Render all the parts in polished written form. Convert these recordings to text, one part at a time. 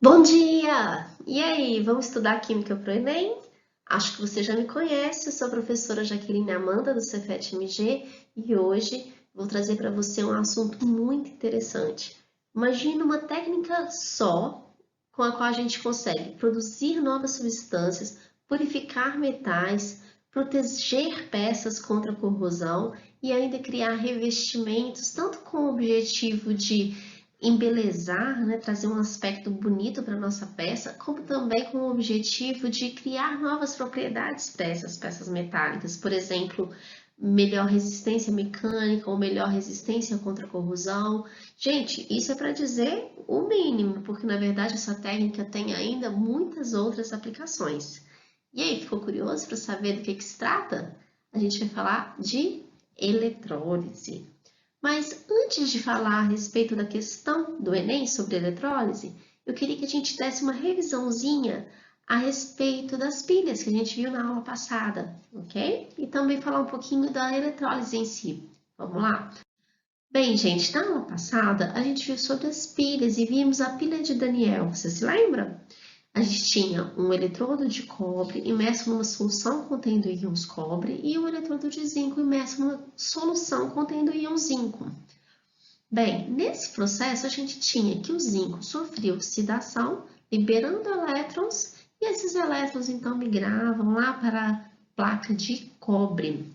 Bom dia! E aí, vamos estudar Química para o Enem? Acho que você já me conhece, eu sou a professora Jaqueline Amanda do Cefet-MG e hoje vou trazer para você um assunto muito interessante. Imagina uma técnica só com a qual a gente consegue produzir novas substâncias, purificar metais, proteger peças contra a corrosão e ainda criar revestimentos, tanto com o objetivo de embelezar, né, trazer um aspecto bonito para a nossa peça, como também com o objetivo de criar novas propriedades para essas peças metálicas. Por exemplo, melhor resistência mecânica ou melhor resistência contra a corrosão. Gente, isso é para dizer o mínimo, porque na verdade essa técnica tem ainda muitas outras aplicações. E aí, ficou curioso para saber do que se trata? A gente vai falar de eletrólise. Mas antes de falar a respeito da questão do Enem sobre eletrólise, eu queria que a gente desse uma revisãozinha a respeito das pilhas que a gente viu na aula passada, ok? E também falar um pouquinho da eletrólise em si. Vamos lá? Bem, gente, na aula passada a gente viu sobre as pilhas e vimos a pilha de Daniel, você se lembra? A gente tinha um eletrodo de cobre imerso numa solução contendo íons cobre e um eletrodo de zinco imerso numa solução contendo íon zinco. Bem, nesse processo a gente tinha que o zinco sofria oxidação, liberando elétrons, e esses elétrons então migravam lá para a placa de cobre.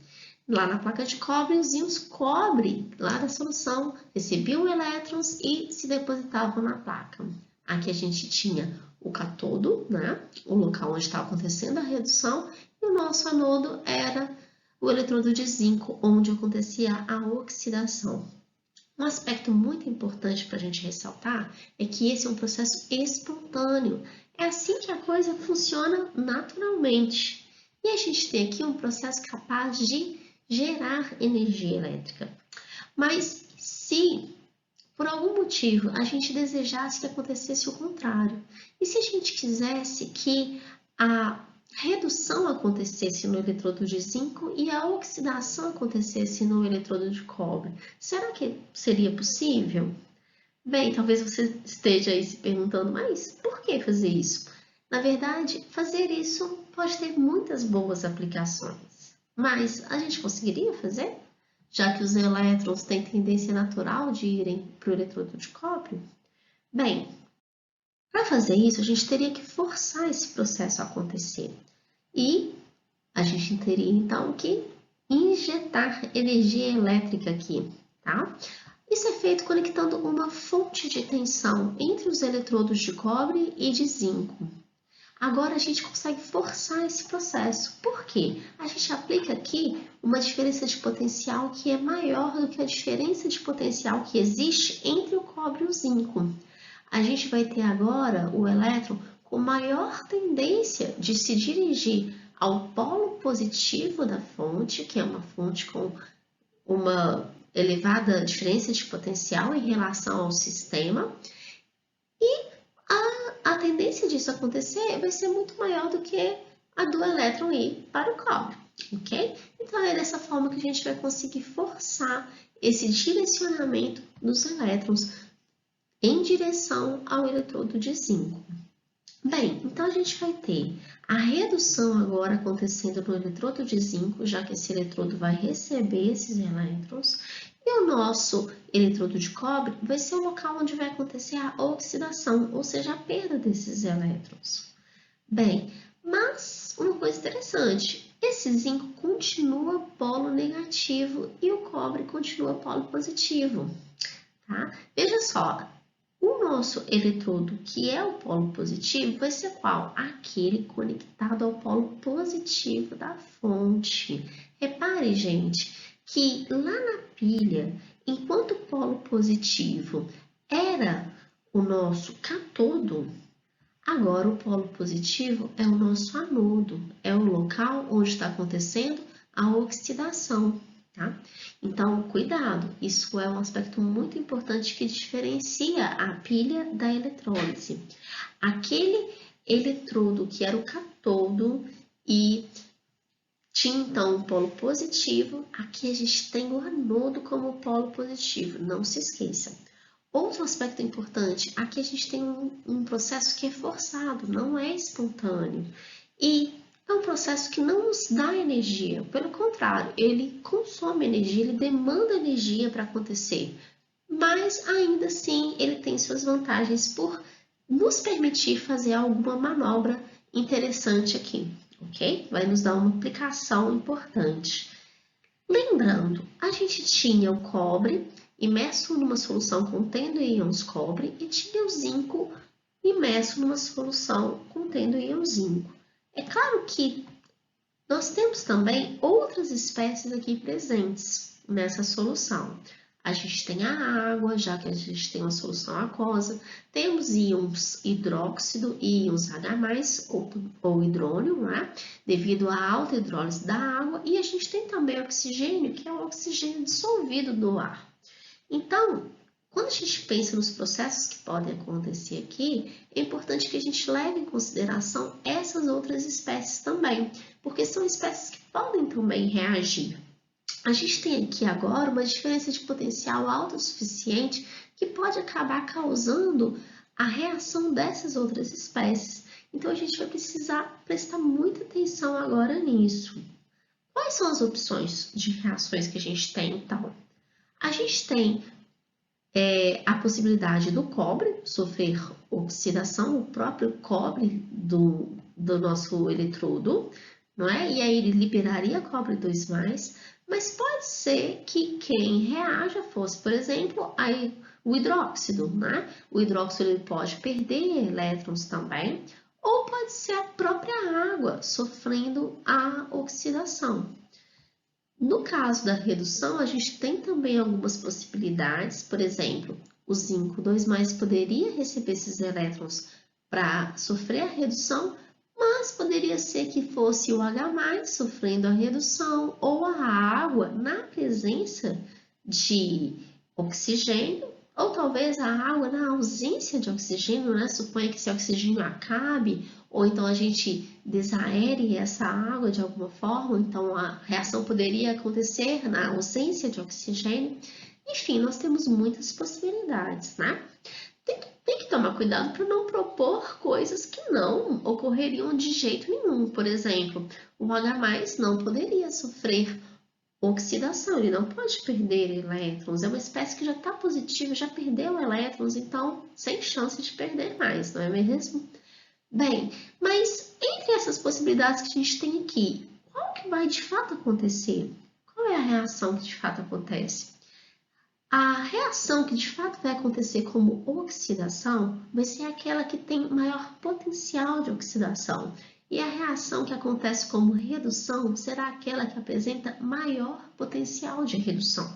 Lá na placa de cobre, os íons cobre lá da solução recebiam elétrons e se depositavam na placa. Aqui a gente tinha o catodo, né? O local onde estava acontecendo a redução, e o nosso anodo era o eletrodo de zinco, onde acontecia a oxidação. Um aspecto muito importante para a gente ressaltar é que esse é um processo espontâneo. É assim que a coisa funciona naturalmente. E a gente tem aqui um processo capaz de gerar energia elétrica. Mas se por algum motivo a gente desejasse que acontecesse o contrário, e se a gente quisesse que a redução acontecesse no eletrodo de zinco e a oxidação acontecesse no eletrodo de cobre, será que seria possível? Bem, talvez você esteja aí se perguntando, mas por que fazer isso? Na verdade, fazer isso pode ter muitas boas aplicações, mas a gente conseguiria fazer? Já que os elétrons têm tendência natural de irem para o eletrodo de cobre? Bem, para fazer isso, a gente teria que forçar esse processo a acontecer. E a gente teria, então, que injetar energia elétrica aqui, tá? Isso é feito conectando uma fonte de tensão entre os eletrodos de cobre e de zinco. Agora a gente consegue forçar esse processo. Por quê? A gente aplica aqui uma diferença de potencial que é maior do que a diferença de potencial que existe entre o cobre e o zinco. A gente vai ter agora o elétron com maior tendência de se dirigir ao polo positivo da fonte, que é uma fonte com uma elevada diferença de potencial em relação ao sistema, e a tendência disso acontecer vai ser muito maior do que a do elétron ir para o cobre, ok? Então é dessa forma que a gente vai conseguir forçar esse direcionamento dos elétrons em direção ao eletrodo de zinco. Bem, então a gente vai ter a redução agora acontecendo no eletrodo de zinco, já que esse eletrodo vai receber esses elétrons, e o nosso eletrodo de cobre vai ser o local onde vai acontecer a oxidação, ou seja, a perda desses elétrons. Bem, mas uma coisa interessante, esse zinco continua polo negativo e o cobre continua polo positivo, tá? Veja só, o nosso eletrodo, que é o polo positivo, vai ser qual? Aquele conectado ao polo positivo da fonte. Repare, gente, que lá na pilha, enquanto o polo positivo era o nosso cátodo, agora o polo positivo é o nosso anodo, é o local onde está acontecendo a oxidação, tá? Então, cuidado, isso é um aspecto muito importante que diferencia a pilha da eletrólise. Aquele eletrodo que era o cátodo e tinha então um polo positivo, aqui a gente tem o anodo como polo positivo, não se esqueça. Outro aspecto importante, aqui a gente tem um processo que é forçado, não é espontâneo. E é um processo que não nos dá energia, pelo contrário, ele consome energia, ele demanda energia para acontecer. Mas ainda assim, ele tem suas vantagens por nos permitir fazer alguma manobra interessante aqui, ok? Vai nos dar uma aplicação importante. Lembrando, a gente tinha o cobre imerso numa solução contendo íons cobre e tinha o zinco imerso numa solução contendo íon zinco. É claro que nós temos também outras espécies aqui presentes nessa solução. A gente tem a água, já que a gente tem uma solução aquosa, temos íons hidróxido e íons H+, ou hidrônio, né? Devido à alta hidrólise da água, e a gente tem também oxigênio, que é o oxigênio dissolvido no ar. Então, quando a gente pensa nos processos que podem acontecer aqui, é importante que a gente leve em consideração essas outras espécies também, porque são espécies que podem também reagir. A gente tem aqui agora uma diferença de potencial alta o suficiente que pode acabar causando a reação dessas outras espécies. Então, a gente vai precisar prestar muita atenção agora nisso. Quais são as opções de reações que a gente tem, então? A gente tem a possibilidade do cobre sofrer oxidação, o próprio cobre do nosso eletrodo, não é? E aí ele liberaria cobre 2+, mas pode ser que quem reaja fosse, por exemplo, o hidróxido, né? O hidróxido ele pode perder elétrons também, ou pode ser a própria água sofrendo a oxidação. No caso da redução, a gente tem também algumas possibilidades, por exemplo, o zinco 2+ poderia receber esses elétrons para sofrer a redução, mas poderia ser que fosse o H+ sofrendo a redução ou a água na presença de oxigênio, ou talvez a água na ausência de oxigênio, né? Suponha que esse oxigênio acabe, ou então a gente desaere essa água de alguma forma, então a reação poderia acontecer na ausência de oxigênio. Enfim, nós temos muitas possibilidades, né? Tem que tomar cuidado para não propor coisas que não ocorreriam de jeito nenhum. Por exemplo, o H+ não poderia sofrer oxidação, ele não pode perder elétrons. É uma espécie que já está positiva, já perdeu elétrons, então sem chance de perder mais, não é mesmo? Bem, mas entre essas possibilidades que a gente tem aqui, qual que vai de fato acontecer? Qual é a reação que de fato acontece? A reação que de fato vai acontecer como oxidação vai ser aquela que tem maior potencial de oxidação. E a reação que acontece como redução será aquela que apresenta maior potencial de redução.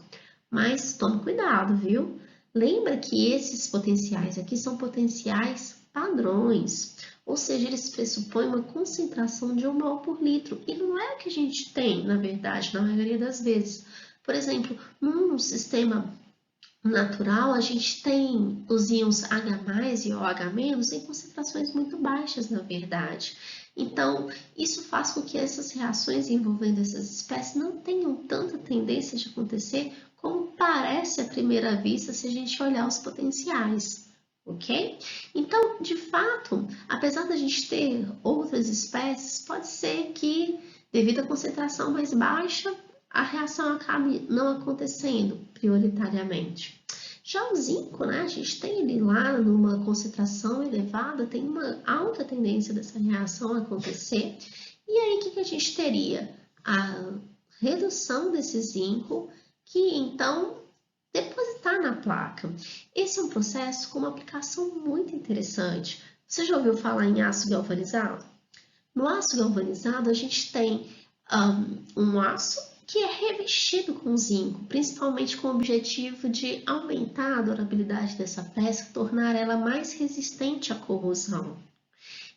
Mas tome cuidado, viu? Lembra que esses potenciais aqui são potenciais padrões, ou seja, eles pressupõem uma concentração de 1 mol por litro, e não é o que a gente tem, na verdade, na maioria das vezes. Por exemplo, num sistema natural, a gente tem os íons H+ e OH- em concentrações muito baixas, na verdade. Então, isso faz com que essas reações envolvendo essas espécies não tenham tanta tendência de acontecer como parece à primeira vista se a gente olhar os potenciais, ok? Então, de fato, apesar da gente ter outras espécies, pode ser que, devido à concentração mais baixa, a reação acabe não acontecendo prioritariamente. Já o zinco, né, a gente tem ele lá numa concentração elevada, tem uma alta tendência dessa reação acontecer. E aí, o que a gente teria? A redução desse zinco, que então depositar na placa. Esse é um processo com uma aplicação muito interessante. Você já ouviu falar em aço galvanizado? No aço galvanizado, a gente tem um aço que é revestido com zinco, principalmente com o objetivo de aumentar a durabilidade dessa peça, tornar ela mais resistente à corrosão.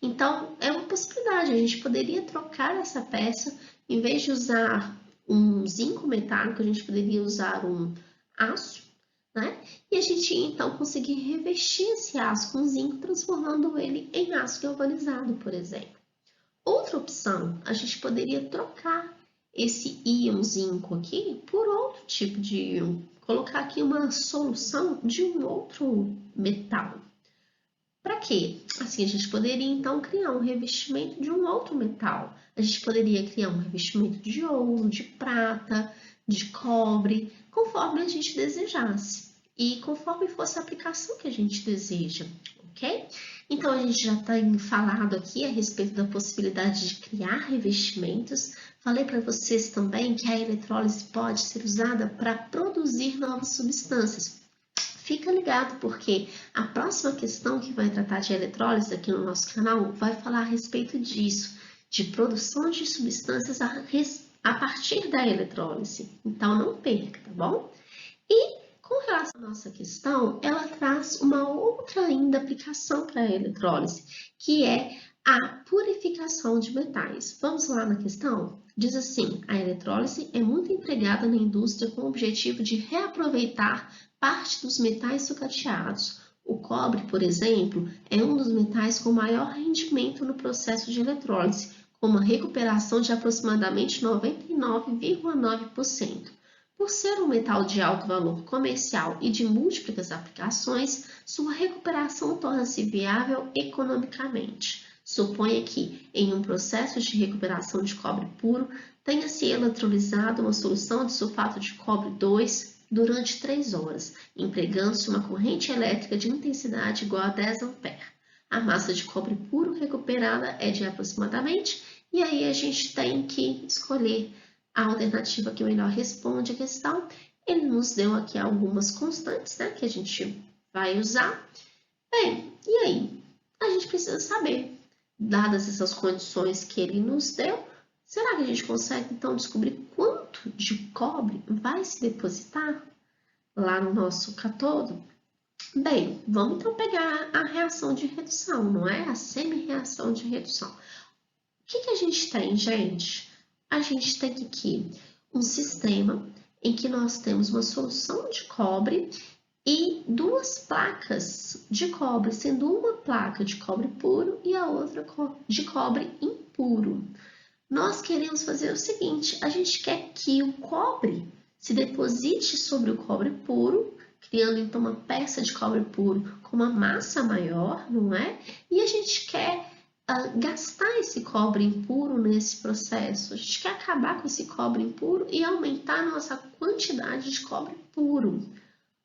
Então, é uma possibilidade, a gente poderia trocar essa peça, em vez de usar um zinco metálico, a gente poderia usar um aço, né? E a gente então conseguir revestir esse aço com zinco, transformando ele em aço galvanizado, por exemplo. Outra opção, a gente poderia trocar esse íon zinco aqui por outro tipo de íon, colocar aqui uma solução de um outro metal. Para quê? Assim, a gente poderia então criar um revestimento de um outro metal. A gente poderia criar um revestimento de ouro, de prata, de cobre, conforme a gente desejasse e conforme fosse a aplicação que a gente deseja, ok? Então, a gente já tem falado aqui a respeito da possibilidade de criar revestimentos. Falei para vocês também que a eletrólise pode ser usada para produzir novas substâncias. Fica ligado, porque a próxima questão que vai tratar de eletrólise aqui no nosso canal vai falar a respeito disso, de produção de substâncias a partir da eletrólise. Então, não perca, tá bom? E com relação à nossa questão, ela traz uma outra ainda aplicação para a eletrólise, que é a purificação de metais. Vamos lá na questão? Diz assim, a eletrólise é muito empregada na indústria com o objetivo de reaproveitar parte dos metais sucateados. O cobre, por exemplo, é um dos metais com maior rendimento no processo de eletrólise, com uma recuperação de aproximadamente 99,9%. Por ser um metal de alto valor comercial e de múltiplas aplicações, sua recuperação torna-se viável economicamente. Suponha que, em um processo de recuperação de cobre puro, tenha-se eletrolizado uma solução de sulfato de cobre 2 durante 3 horas, empregando-se uma corrente elétrica de intensidade igual a 10 A. A massa de cobre puro recuperada é de aproximadamente, e aí a gente tem que escolher a alternativa que melhor responde a questão. Ele nos deu aqui algumas constantes, né, que a gente vai usar. Bem, e aí? A gente precisa saber, dadas essas condições que ele nos deu, será que a gente consegue então descobrir quanto de cobre vai se depositar lá no nosso cátodo? Bem, vamos então pegar a reação de redução, não é? A semi-reação de redução. O que a gente tem, gente? A gente tem aqui um sistema em que nós temos uma solução de cobre e duas placas de cobre, sendo uma placa de cobre puro e a outra de cobre impuro. Nós queremos fazer o seguinte, a gente quer que o cobre se deposite sobre o cobre puro, criando então uma peça de cobre puro com uma massa maior, não é? E a gente quer gastar esse cobre impuro nesse processo. A gente quer acabar com esse cobre impuro e aumentar a nossa quantidade de cobre puro.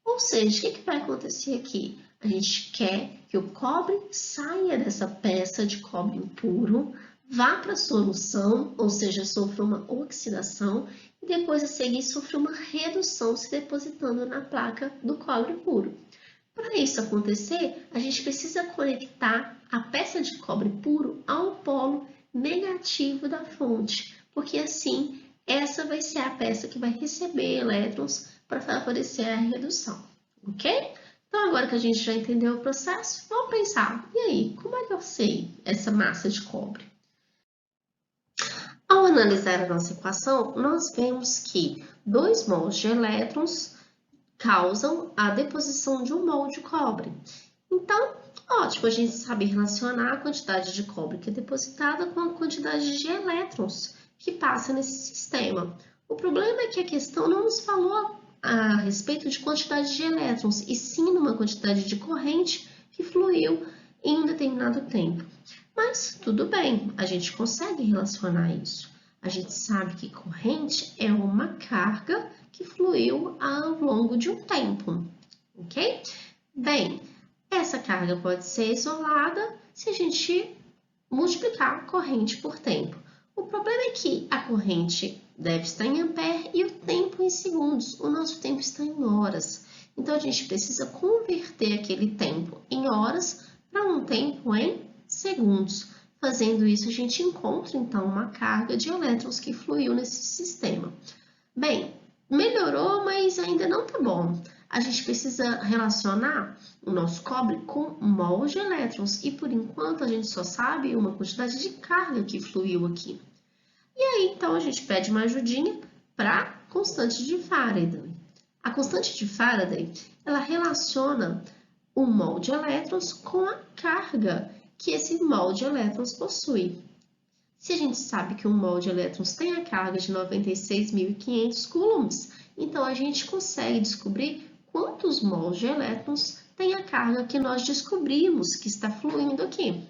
Ou seja, o que vai acontecer aqui? A gente quer que o cobre saia dessa peça de cobre impuro, vá para a solução, ou seja, sofra uma oxidação, e depois a seguir sofra uma redução se depositando na placa do cobre puro. Para isso acontecer, a gente precisa conectar a peça de cobre puro ao polo negativo da fonte, porque assim essa vai ser a peça que vai receber elétrons para favorecer a redução, ok? Então agora que a gente já entendeu o processo, vamos pensar, e aí, como é que eu sei essa massa de cobre? Ao analisar a nossa equação, nós vemos que 2 mols de elétrons causam a deposição de 1 mol de cobre. Então, ótimo, a gente sabe relacionar a quantidade de cobre que é depositada com a quantidade de elétrons que passa nesse sistema. O problema é que a questão não nos falou a respeito de quantidade de elétrons, e sim numa quantidade de corrente que fluiu em um determinado tempo. Mas tudo bem, a gente consegue relacionar isso. A gente sabe que corrente é uma carga que fluiu ao longo de um tempo, ok? Bem, essa carga pode ser isolada se a gente multiplicar a corrente por tempo. O problema é que a corrente deve estar em ampere e o tempo em segundos, o nosso tempo está em horas. Então, a gente precisa converter aquele tempo em horas para um tempo em segundos. Fazendo isso, a gente encontra, então, uma carga de elétrons que fluiu nesse sistema. Bem, melhorou, mas ainda não tá bom. A gente precisa relacionar o nosso cobre com mol de elétrons e, por enquanto, a gente só sabe uma quantidade de carga que fluiu aqui. E aí, então, a gente pede uma ajudinha para a constante de Faraday. A constante de Faraday, ela relaciona o mol de elétrons com a carga que esse mol de elétrons possui. Se a gente sabe que um mol de elétrons tem a carga de 96.500 coulombs, então a gente consegue descobrir quantos mols de elétrons tem a carga que nós descobrimos que está fluindo aqui.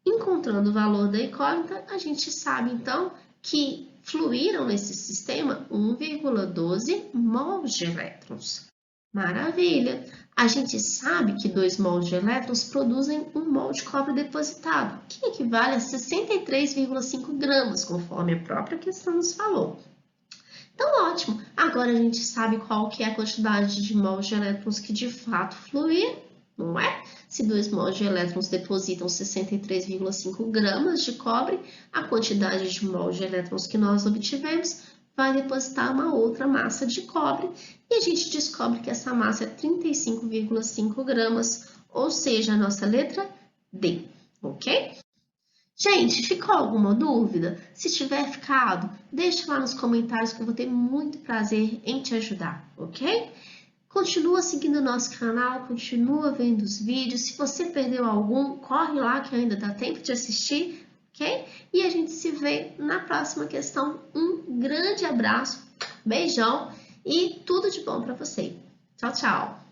Encontrando o valor da incógnita, a gente sabe então que fluíram nesse sistema 1,12 mols de elétrons. Maravilha! A gente sabe que 2 mols de elétrons produzem 1 mol de cobre depositado, que equivale a 63,5 gramas, conforme a própria questão nos falou. Então, ótimo! Agora a gente sabe qual que é a quantidade de mols de elétrons que de fato fluíram, não é? Se 2 mols de elétrons depositam 63,5 gramas de cobre, a quantidade de mols de elétrons que nós obtivemos vai depositar uma outra massa de cobre e a gente descobre que essa massa é 35,5 gramas, ou seja, a nossa letra D, ok? Gente, ficou alguma dúvida? Se tiver ficado, deixa lá nos comentários que eu vou ter muito prazer em te ajudar, ok? Continua seguindo o nosso canal, continua vendo os vídeos. Se você perdeu algum, corre lá que ainda dá tempo de assistir, ok? E a gente se vê na próxima questão. Um grande abraço, beijão e tudo de bom para você. Tchau, tchau!